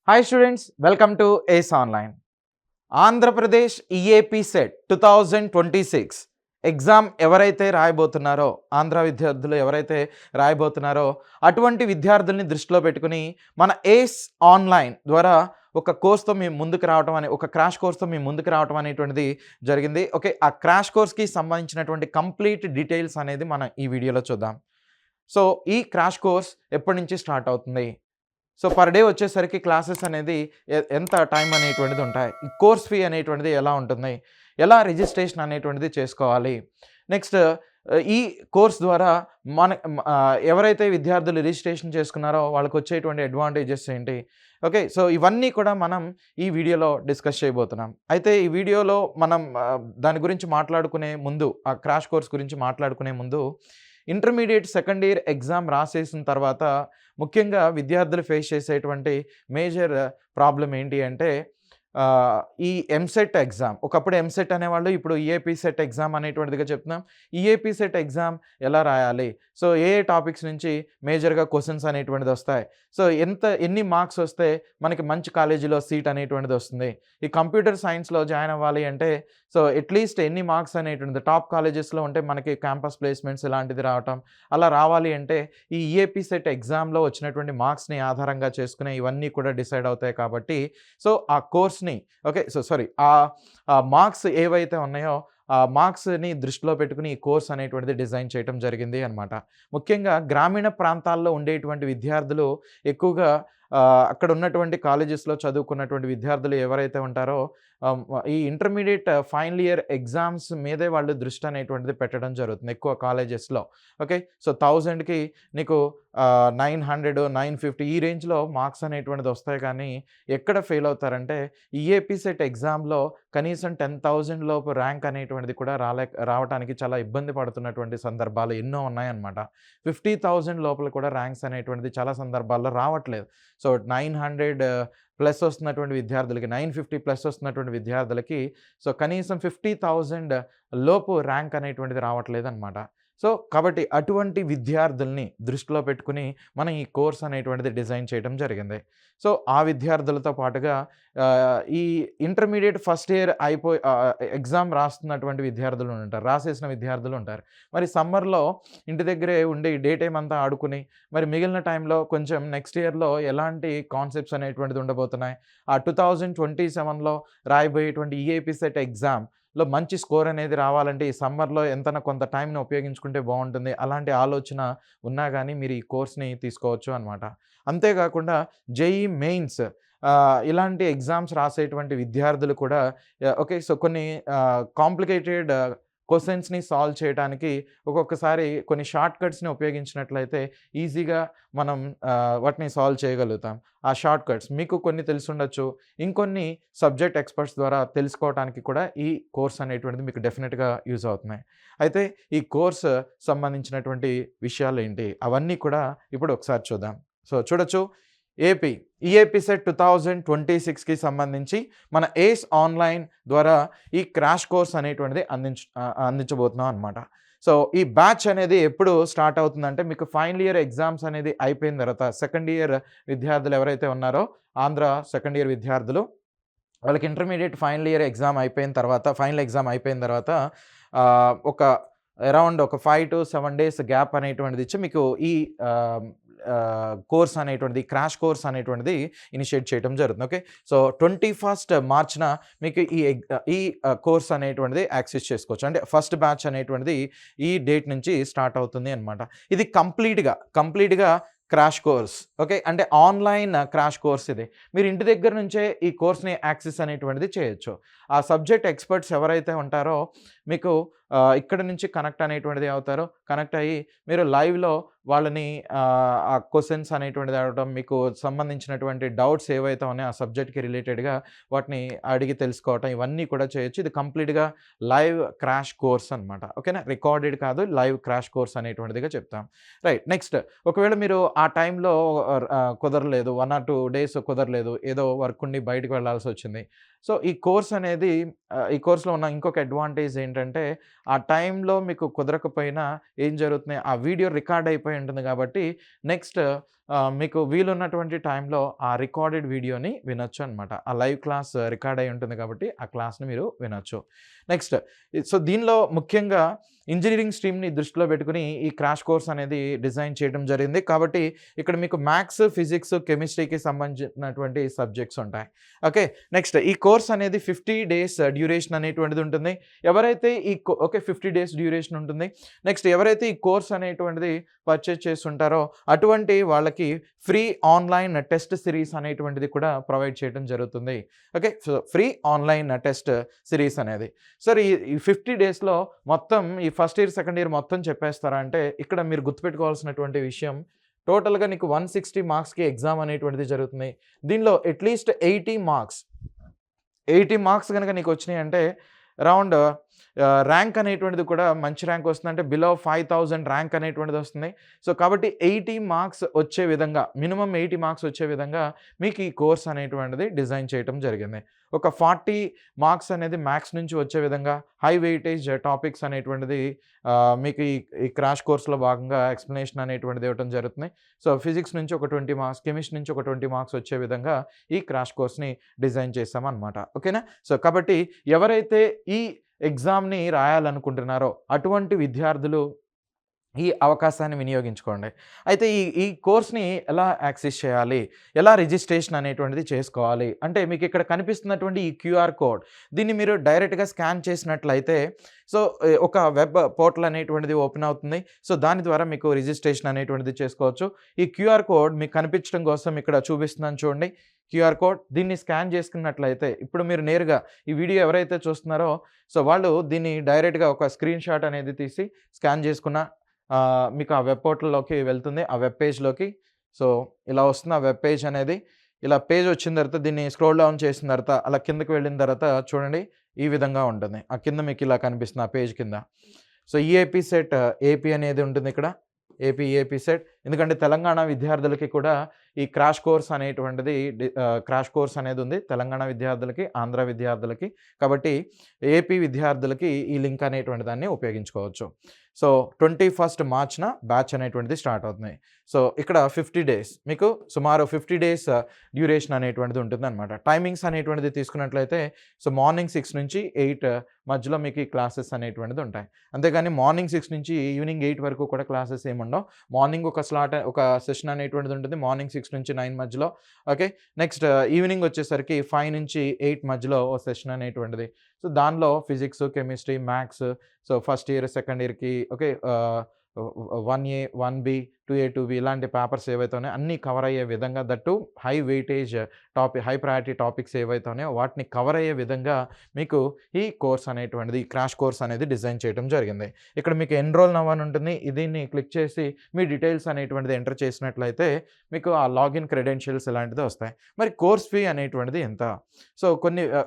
Hi students, welcome to Ace online. Andhra Pradesh EAP CET 2026 exam ఎవరైతే రాయబోతున్నారో, ఆంధ్ర విద్యార్థులు ఎవరైతే రాయబోతున్నారో అటువంటి విద్యార్థుల్ని దృష్టిలో పెట్టుకుని మన ఏస్ ఆన్లైన్ ద్వారా ఒక కోర్స్తో మేము ముందుకు రావడం అనే ఒక క్రాష్ కోర్స్తో మేము ముందుకు రావడం అనేటువంటిది జరిగింది. ఓకే, ఆ క్రాష్ కోర్స్కి సంబంధించినటువంటి కంప్లీట్ డీటెయిల్స్ అనేది మనం ఈ వీడియోలో చూద్దాం. సో ఈ క్రాష్ కోర్స్ ఎప్పటి నుంచి స్టార్ట్ అవుతుంది, సో పర్ డే వచ్చేసరికి క్లాసెస్ అనేది ఎంత టైం అనేటువంటిది ఉంటాయి, ఈ కోర్స్ ఫీ అనేటువంటిది ఎలా ఉంటుంది, ఎలా రిజిస్ట్రేషన్ అనేటువంటిది చేసుకోవాలి, నెక్స్ట్ ఈ కోర్స్ ద్వారా మన ఎవరైతే విద్యార్థులు రిజిస్ట్రేషన్ చేసుకున్నారో వాళ్ళకి వచ్చేటువంటి అడ్వాంటేజెస్ ఏంటి. ఓకే, సో ఇవన్నీ కూడా మనం ఈ వీడియోలో డిస్కస్ చేయబోతున్నాం. అయితే ఈ వీడియోలో మనం దాని గురించి మాట్లాడుకునే ముందు, ఆ క్రాష్ కోర్స్ గురించి మాట్లాడుకునే ముందు, ఇంటర్మీడియట్ సెకండ్ ఇయర్ ఎగ్జామ్ రాసేసిన తర్వాత ముఖ్యంగా విద్యార్థులు ఫేస్ చేసేటువంటి మేజర్ ప్రాబ్లం ఏంటి అంటే ఈ ఎంసెట్ ఎగ్జామ్. ఒకప్పుడు ఎంసెట్ అనేవాళ్ళు, ఇప్పుడు ఈఏపీ సెట్ ఎగ్జామ్ అనేటువంటిదిగా చెప్తున్నాం. ఈఏపీ సెట్ ఎగ్జామ్ ఎలా రాయాలి, సో ఏ టాపిక్స్ నుంచి మేజర్గా క్వశ్చన్స్ అనేటువంటిది వస్తాయి, సో ఎన్ని మార్క్స్ వస్తే మనకి మంచి కాలేజీలో సీట్ అనేటువంటిది వస్తుంది, ఈ కంప్యూటర్ సైన్స్లో జాయిన్ అవ్వాలి అంటే సో అట్లీస్ట్ ఎన్ని మార్క్స్ అనేటువంటిది, టాప్ కాలేజెస్లో ఉంటే మనకి క్యాంపస్ ప్లేస్మెంట్స్ ఇలాంటిది రావటం, అలా రావాలి అంటే ఈ ఈఏపీ సెట్ ఎగ్జామ్లో వచ్చినటువంటి మార్క్స్ని ఆధారంగా చేసుకునే ఇవన్నీ కూడా డిసైడ్ అవుతాయి. కాబట్టి సో ఆ కోర్స్ని ఓకే, సో సారీ ఆ మార్క్స్ ఏవైతే ఉన్నాయో ఆ మార్క్స్ని దృష్టిలో పెట్టుకుని ఈ కోర్స్ అనేటువంటిది డిజైన్ చేయడం జరిగింది అనమాట. ముఖ్యంగా గ్రామీణ ప్రాంతాల్లో ఉండేటువంటి విద్యార్థులు ఎక్కువగా అక్కడ ఉన్నటువంటి కాలేజెస్లో చదువుకున్నటువంటి విద్యార్థులు ఎవరైతే ఉంటారో ఈ ఇంటర్మీడియట్ ఫైనల్ ఇయర్ ఎగ్జామ్స్ మీదే వాళ్ళు దృష్టి అనేటువంటిది పెట్టడం జరుగుతుంది ఎక్కువ కాలేజెస్లో. ఓకే, సో 1000కి నీకు 900, 950 ఈ రేంజ్లో మార్క్స్ అనేటువంటిది వస్తాయి. కానీ ఎక్కడ ఫెయిల్ అవుతారంటే ఈఏపీ సెట్ ఎగ్జామ్లో కనీసం 10,000 లోపు ర్యాంక్ అనేటువంటిది కూడా రావడానికి చాలా ఇబ్బంది పడుతున్నటువంటి సందర్భాలు ఎన్నో ఉన్నాయన్నమాట. 50,000 లోపల కూడా ర్యాంక్స్ అనేటువంటిది చాలా సందర్భాల్లో రావట్లేదు. సో 900 ప్లస్ వస్తున్నటువంటి విద్యార్థులకి, 950 ప్లస్ వస్తున్నటువంటి విద్యార్థులకి సో కనీసం 50,000 లోపు ర్యాంక్ అనేటువంటిది రావట్లేదు అనమాట. సో కాబట్టి అటువంటి విద్యార్థుల్ని దృష్టిలో పెట్టుకుని మనం ఈ కోర్స్ అనేటువంటిది డిజైన్ చేయడం జరిగింది. సో ఆ విద్యార్థులతో పాటుగా ఈ ఇంటర్మీడియట్ ఫస్ట్ ఇయర్ ఎగ్జామ్ రాస్తున్నటువంటి విద్యార్థులు ఉంటారు, రాసేసిన విద్యార్థులు ఉంటారు. మరి సమ్మర్లో ఇంటి దగ్గరే ఉండి డే టైం అంతా ఆడుకుని మరి మిగిలిన టైంలో కొంచెం నెక్స్ట్ ఇయర్లో ఎలాంటి కాన్సెప్ట్స్ అనేటువంటిది ఉండబోతున్నాయి, ఆ 2027లో రాయబోయేటువంటి ఈఏపీ సెట్ ఎగ్జామ్లో మంచి స్కోర్ అనేది రావాలంటే ఈ సమ్మర్లో ఎంతైనా కొంత టైంని ఉపయోగించుకుంటే బాగుంటుంది, అలాంటి ఆలోచన ఉన్నా కానీ మీరు ఈ కోర్స్ని తీసుకోవచ్చు అనమాట. అంతేకాకుండా జేఈ మెయిన్స్ ఇలాంటి ఎగ్జామ్స్ రాసేటువంటి విద్యార్థులు కూడా ఓకే, సో కొన్ని కాంప్లికేటెడ్ క్వశ్చన్స్ని సాల్వ్ చేయడానికి ఒక్కొక్కసారి కొన్ని షార్ట్ కట్స్ని ఉపయోగించినట్లయితే ఈజీగా మనం వాటిని సాల్వ్ చేయగలుగుతాం. ఆ షార్ట్ కట్స్ మీకు కొన్ని తెలిసుండొచ్చు, ఇంకొన్ని సబ్జెక్ట్ ఎక్స్పర్ట్స్ ద్వారా తెలుసుకోవడానికి కూడా ఈ కోర్స్ అనేటువంటిది మీకు డెఫినెట్గా యూజ్ అవుతున్నాయి. అయితే ఈ కోర్స్ సంబంధించినటువంటి విషయాలు ఏంటి అవన్నీ కూడా ఇప్పుడు ఒకసారి చూద్దాం. సో చూడొచ్చు, ఈఏపీ సెట్ 2026కి సంబంధించి మన ఏస్ ఆన్లైన్ ద్వారా ఈ క్రాష్ కోర్స్ అనేటువంటిది అందించబోతున్నాం అనమాట. సో ఈ బ్యాచ్ అనేది ఎప్పుడు స్టార్ట్ అవుతుందంటే మీకు ఫైనల్ ఇయర్ ఎగ్జామ్స్ అనేది అయిపోయిన తర్వాత, సెకండ్ ఇయర్ విద్యార్థులు ఎవరైతే ఉన్నారో ఆంధ్ర సెకండ్ ఇయర్ విద్యార్థులు వాళ్ళకి ఇంటర్మీడియట్ ఫైనల్ ఇయర్ ఎగ్జామ్ అయిపోయిన తర్వాత, ఫైనల్ ఎగ్జామ్ అయిపోయిన తర్వాత ఒక అరౌండ్ ఒక 5 to 7 days గ్యాప్ అనేటువంటిది ఇచ్చి మీకు ఈ కోర్స్ అనేటువంటిది, క్రాష్ కోర్స్ అనేటువంటిది ఇనిషియేట్ చేయడం జరుగుతుంది. ఓకే, సో 21st మార్చ్న మీకు ఈ కోర్స్ అనేటువంటిది యాక్సెస్ చేసుకోవచ్చు. అంటే ఫస్ట్ బ్యాచ్ అనేటువంటిది ఈ డేట్ నుంచి స్టార్ట్ అవుతుంది అనమాట. ఇది కంప్లీట్గా క్రాష్ కోర్స్. ఓకే, అంటే ఆన్లైన్ క్రాష్ కోర్స్ ఇది. మీరు ఇంటి దగ్గర నుంచే ఈ కోర్స్ని యాక్సెస్ అనేటువంటిది చేయొచ్చు. ఆ సబ్జెక్ట్ ఎక్స్పర్ట్స్ ఎవరైతే ఉంటారో మీకు ఇక్కడ నుంచి కనెక్ట్ అనేటువంటిది అవుతారో, కనెక్ట్ అయ్యి మీరు లైవ్లో వాళ్ళని ఆ క్వశ్చన్స్ అనేటువంటిది అడగడం, మీకు సంబంధించినటువంటి డౌట్స్ ఏవైతే ఉన్నాయో ఆ సబ్జెక్ట్కి రిలేటెడ్గా వాటిని అడిగి తెలుసుకోవటం, ఇవన్నీ కూడా చేయొచ్చు. ఇది కంప్లీట్గా లైవ్ క్రాష్ కోర్స్ అనమాట. ఓకేనా, రికార్డెడ్ కాదు, లైవ్ క్రాష్ కోర్స్ అనేటువంటిదిగా చెప్తాం. రైట్, నెక్స్ట్ ఒకవేళ మీరు ఆ టైంలో కుదరలేదు, 1 or 2 days కుదరలేదు, ఏదో వర్క్ ఉండి బయటకు వెళ్ళాల్సి వచ్చింది, సో, ఈ కోర్స్‌లో ఉన్న ఇంకొక అడ్వాంటేజ్ ఏంటంటే, ఆ టైంలో మీకు కుదరకపోయినా ఏం జరుగుతుంది, ఆ వీడియో రికార్డ్ అయిపోయి ఉంటుంది కాబట్టి నెక్స్ట్ మీకు వీలున్నటువంటి టైంలో ఆ రికార్డెడ్ వీడియోని వినొచ్చు అనమాట. ఆ లైవ్ క్లాస్ రికార్డ్ అయ్యి ఉంటుంది కాబట్టి ఆ క్లాస్‌ని మీరు వినొచ్చు. నెక్స్ట్ సో, దీనిలో ముఖ్యంగా ఇంజినీరింగ్ స్ట్రీమ్‌ని దృష్టిలో పెట్టుకొని ఈ క్రాష్ కోర్స్ అనేది డిజైన్ చేయడం జరిగింది. కాబట్టి ఇక్కడ మీకు మ్యాథ్స్, ఫిజిక్స్, కెమిస్ట్రీకి సంబంధించినటువంటి సబ్జెక్ట్స్ ఉంటాయి. ఓకే. నెక్స్ట్ ఈ కోర్స్ అనేది 50 డేస్ డ్యూరేషన్ అనేటువంటిది ఉంటుంది. ఎవరైతే ఓకే, 50 డేస్ డ్యూరేషన్ ఉంటుంది. నెక్స్ట్ ఎవరైతే ఈ కోర్స్ అనేటువంటిది పర్చేజ్ చేసుంటారో అటువంటి వాళ్ళకి ఫ్రీ ఆన్‌లైన్ టెస్ట్ సిరీస్ అనేటువంటిది కూడా ప్రొవైడ్ చేయడం జరుగుతుంది. Okay. So, free online test series అనేది. సరే ఈ 50 డేస్‌లో మొత్తం ఈ ఫస్ట్ ఇయర్, సెకండ్ ఇయర్ మొత్తం చెప్పేస్తారా అంటే, ఇక్కడ మీరు గుర్తుపెట్టుకోవాల్సినటువంటి విషయం టోటల్‌గా నీకు 160 మార్క్స్‌కి ఎగ్జామ్ అనేటువంటిది జరుగుతుంది. దీనిలో అట్‌లీస్ట్ 80 మార్క్స్ గనక నీకొచ్చినాయంటే అరౌండ్ ర్యాంక్ అనేటువంటిది కూడా మంచి ర్యాంక్ వస్తుంది. అంటే బిలో 5000 ర్యాంక్ అనేటువంటిది వస్తుంది. సో, కాబట్టి 80 మార్క్స్ వచ్చే విధంగా, మినిమమ్ 80 మార్క్స్ వచ్చే విధంగా మీకు ఈ కోర్స్ అనేటువంటిది డిజైన్ చేయటం జరిగింది. ఒక 40 మార్క్స్ అనేది మ్యాథ్స్ నుంచి వచ్చే విధంగా హై వెయిటేజ్ టాపిక్స్ అనేటువంటిది మీకు ఈ క్రాష్ కోర్స్‌లో భాగంగా ఎక్స్‌ప్లనేషన్ అనేటువంటిది ఇవ్వటం జరుగుతుంది. సో, ఫిజిక్స్ నుంచి ఒక 20 మార్క్స్, కెమిస్ట్రీ నుంచి ఒక 20 మార్క్స్ వచ్చే విధంగా ఈ క్రాష్ కోర్స్‌ని డిజైన్ చేశామనమాట. ఓకేనా? సో, కాబట్టి ఎవరైతే ఈ ఎగ్జామ్‌ని రాయాలనుకుంటున్నారో అటువంటి విద్యార్థులు ఈ అవకాశాన్ని వినియోగించుకోండి. అయితే ఈ కోర్స్‌ని ఎలా యాక్సెస్ చేయాలి? ఎలా రిజిస్ట్రేషన్ అనేటువంటిది చేసుకోవాలి? అంటే మీకు ఇక్కడ కనిపిస్తున్నటువంటి ఈ క్యూఆర్ కోడ్, దీన్ని మీరు డైరెక్ట్‌గా స్కాన్ చేసినట్లయితే సో, ఒక వెబ్ పోర్టల్ అనేటువంటిది ఓపెన్ అవుతుంది. సో, దాని ద్వారా మీకు రిజిస్ట్రేషన్ అనేటువంటిది చేసుకోవచ్చు. ఈ క్యూఆర్ కోడ్ మీకు కనిపించడం కోసం ఇక్కడ చూపిస్తున్నాను చూడండి. క్యూఆర్ కోడ్ దీన్ని స్కాన్ చేసుకున్నట్లయితే ఇప్పుడు మీరు నేరుగా ఈ వీడియో ఎవరైతే చూస్తున్నారో సో, వాళ్ళు దీన్ని డైరెక్ట్‌గా ఒక స్క్రీన్‌షాట్ అనేది తీసి స్కాన్ చేసుకున్న మీకు ఆ వెబ్ పోర్టల్‌లోకి వెళ్తుంది. ఆ వెబ్ పేజ్‌లోకి. సో, ఇలా వస్తుంది ఆ వెబ్ పేజ్ అనేది. ఇలా పేజ్ వచ్చిన తర్వాత దీన్ని స్క్రోల్ డౌన్ చేసిన తర్వాత అలా కిందకి వెళ్ళిన తర్వాత చూడండి ఈ విధంగా ఉంటుంది. ఆ కింద మీకు ఇలా కనిపిస్తుంది ఆ పేజ్ కింద. సో, ఈఏపీ సెట్ ఏపీ అనేది ఉంటుంది ఇక్కడ. EAP set. ఎందుకంటే తెలంగాణ విద్యార్థులకి కూడా ఈ క్రాష్ కోర్స్ అనేటువంటిది క్రాష్ కోర్స్ అనేది ఉంది. తెలంగాణ విద్యార్థులకి, ఆంధ్ర విద్యార్థులకి. కాబట్టి ఏపీ విద్యార్థులకి ఈ లింక్ అనేటువంటి దాన్ని ఉపయోగించుకోవచ్చు. సో, 21 మార్చ్‌న బ్యాచ్ అనేటువంటిది స్టార్ట్ అవుతుంది. సో, ఇక్కడ 50 డేస్ మీకు సుమారు 50 డేస్ డ్యూరేషన్ అనేటువంటిది ఉంటుందనమాట. టైమింగ్స్ అనేటువంటిది తీసుకున్నట్లయితే సో, మార్నింగ్ 6 నుంచి 8 మధ్యలో మీకు ఈ క్లాసెస్ అనేటువంటిది ఉంటాయి. అంతేగాని మార్నింగ్ 6 నుంచి ఈవినింగ్ 8 వరకు కూడా క్లాసెస్ ఏముండవు. మార్నింగ్ ఒక సెషన్ అనేటువంటిది ఉంటుంది. మార్నింగ్ 6 నుంచి 9 మధ్యలో. ఓకే. నెక్స్ట్ ఈవినింగ్ వచ్చేసరికి 5 నుంచి 8 మధ్యలో ఓ సెషన్ అనేటువంటిది. సో, దానిలో physics, chemistry, maths so, first year, second ఇయర్‌కి okay. 1A, 1B, 2A, 2B ఇలాంటి పేపర్స్ ఏవైతే ఉన్నాయో అన్నీ కవర్ అయ్యే విధంగా that high weightage high priority topics ఏవైతే ఉన్నాయో వాటిని కవర్ అయ్యే విధంగా మీకు ఈ కోర్స్ అనేటువంటిది, ఈ క్రాష్ కోర్స్ అనేది డిజైన్ చేయడం జరిగింది. ఇక్కడ మీకు ఎన్రోల్ నౌ అని ఉంటుంది. దీన్ని క్లిక్ చేసి మీ డీటెయిల్స్ అనేటువంటిది ఎంటర్ చేసినట్లయితే మీకు ఆ లాగిన్ క్రెడెన్షియల్స్ ఇలాంటిది వస్తాయి. మరి కోర్స్ ఫీ అనేటువంటిది ఎంత? So,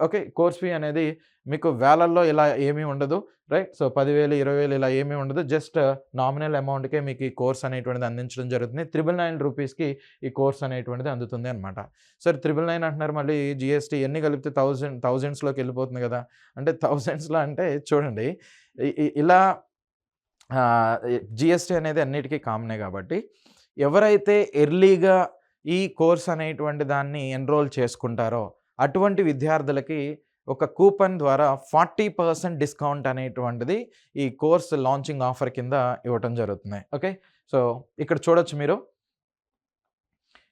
okay. కోర్స్ ఫీ అనేది మీకు వేలల్లో ఇలా ఏమీ ఉండదు. రైట్. సో, 10,000, 20,000 ఇలా ఏమీ ఉండదు. జస్ట్ నామినల్ అమౌంట్‌కే మీకు ఈ కోర్స్ అనేటువంటిది అందించడం జరుగుతుంది. 999 రూపీస్‌కి ఈ కోర్స్ అనేటువంటిది అందుతుంది అనమాట. సరే 999 అంటున్నారు, మళ్ళీ జీఎస్టీ ఇయన్నీ కలిపితే థౌసండ్స్‌లోకి వెళ్ళిపోతుంది కదా! అంటే థౌసండ్స్‌లో అంటే చూడండి ఇలా జీఎస్టీ అనేది అన్నిటికీ కామనే కాబట్టి ఎవరైతే ఎర్లీగా ఈ కోర్స్ అనేటువంటి దాన్ని ఎన్రోల్ చేసుకుంటారో అటువంటి విద్యార్థులకి ఒక కూపన్ ద్వారా 40% డిస్కౌంట్ అనేటువంటిది ఈ కోర్స్ లాంచింగ్ ఆఫర్ కింద ఇవ్వటం జరుగుతుంది. ఓకే. సో, ఇక్కడ చూడొచ్చు మీరు.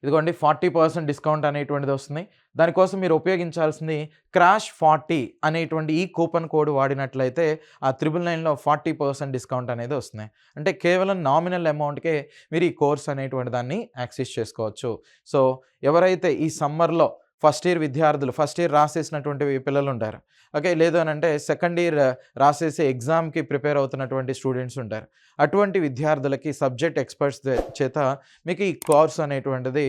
ఇదిగోండి 40% డిస్కౌంట్ అనేటువంటిది వస్తుంది. దానికోసం మీరు ఉపయోగించాల్సింది క్రాష్ 40 అనేటువంటి ఈ కూపన్ కోడ్ వాడినట్లయితే ఆ 999లో 40% డిస్కౌంట్ అనేది వస్తుంది. అంటే కేవలం నామినల్ అమౌంట్‌కే మీరు ఈ కోర్స్ అనేటువంటి దాన్ని యాక్సెస్ చేసుకోవచ్చు. సో, ఎవరైతే ఈ సమ్మర్‌లో ఫస్ట్ ఇయర్ రాసేసినటువంటి పిల్లలు ఉంటారు. ఓకే. లేదు అనంటే సెకండ్ ఇయర్ రాసేసే ఎగ్జామ్‌కి ప్రిపేర్ అవుతున్నటువంటి స్టూడెంట్స్ ఉంటారు. అటువంటి విద్యార్థులకి సబ్జెక్ట్ ఎక్స్‌పర్ట్స్ చేత మీకు ఈ కోర్స్ అనేటువంటిది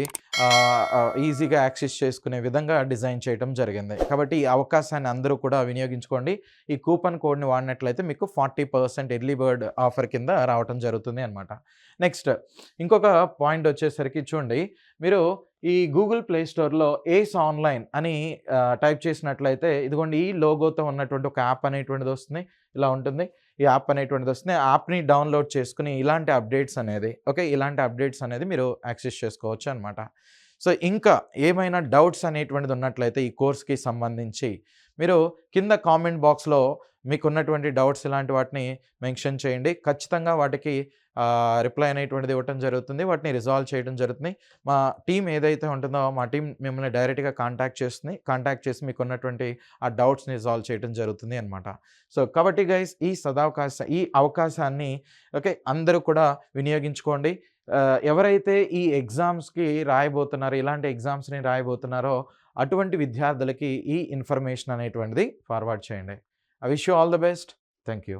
ఈజీగా యాక్సెస్ చేసుకునే విధంగా డిజైన్ చేయడం జరిగింది. కాబట్టి ఈ అవకాశాన్ని అందరూ కూడా వినియోగించుకోండి. ఈ కూపన్ కోడ్‌ని వాడినట్లయితే మీకు 40% ఎర్లీ బర్డ్ ఆఫర్ కింద రావటం జరుగుతుంది అనమాట. నెక్స్ట్ ఇంకొక పాయింట్ వచ్చేసరికి చూడండి, మీరు ఈ గూగుల్ ప్లే స్టోర్‌లో ఏస్ ఆన్‌లైన్ అని టైప్ చేసినట్లయితే ఇదిగోండి ఈ లోగోతో ఉన్నటువంటి ఒక యాప్ అనేటువంటిది వస్తుంది. ఇలా ఉంటుంది. ఈ యాప్ అనేటువంటిది వస్తుంది. ఆ యాప్‌ని డౌన్‌లోడ్ చేసుకొని ఇలాంటి అప్డేట్స్ అనేది ఓకే. ఇలాంటి అప్డేట్స్ అనేది మీరు యాక్సెస్ చేసుకోవచ్చు అనమాట. సో, ఇంకా ఏమైనా డౌట్స్ అనేటువంటిది ఉన్నట్లయితే ఈ కోర్స్‌కి సంబంధించి మీరు కింద కామెంట్ బాక్స్‌లో మీకున్నటువంటి డౌట్స్ ఇలాంటి వాటిని మెన్షన్ చేయండి. ఖచ్చితంగా వాటికి రిప్లై అనేటువంటిది ఇవ్వటం జరుగుతుంది. వాటిని రిజాల్వ్ చేయడం జరుగుతుంది. మా టీమ్ ఏదైతే ఉంటుందో మా టీమ్ మిమ్మల్ని డైరెక్ట్‌గా కాంటాక్ట్ చేస్తుంది. కాంటాక్ట్ చేసి మీకున్నటువంటి ఆ డౌట్స్‌ని రిజాల్వ్ చేయడం జరుగుతుంది అనమాట. సో, కాబట్టి గైస్ ఈ అవకాశాన్ని ఓకే అందరూ కూడా వినియోగించుకోండి. ఎవరైతే ఈ ఎగ్జామ్స్‌కి రాయబోతున్నారో, ఇలాంటి ఎగ్జామ్స్‌ని రాయబోతున్నారో అటువంటి విద్యార్థులకి ఈ ఇన్ఫర్మేషన్ అనేటువంటిది ఫార్వర్డ్ చేయండి. I wish you all the best. Thank you.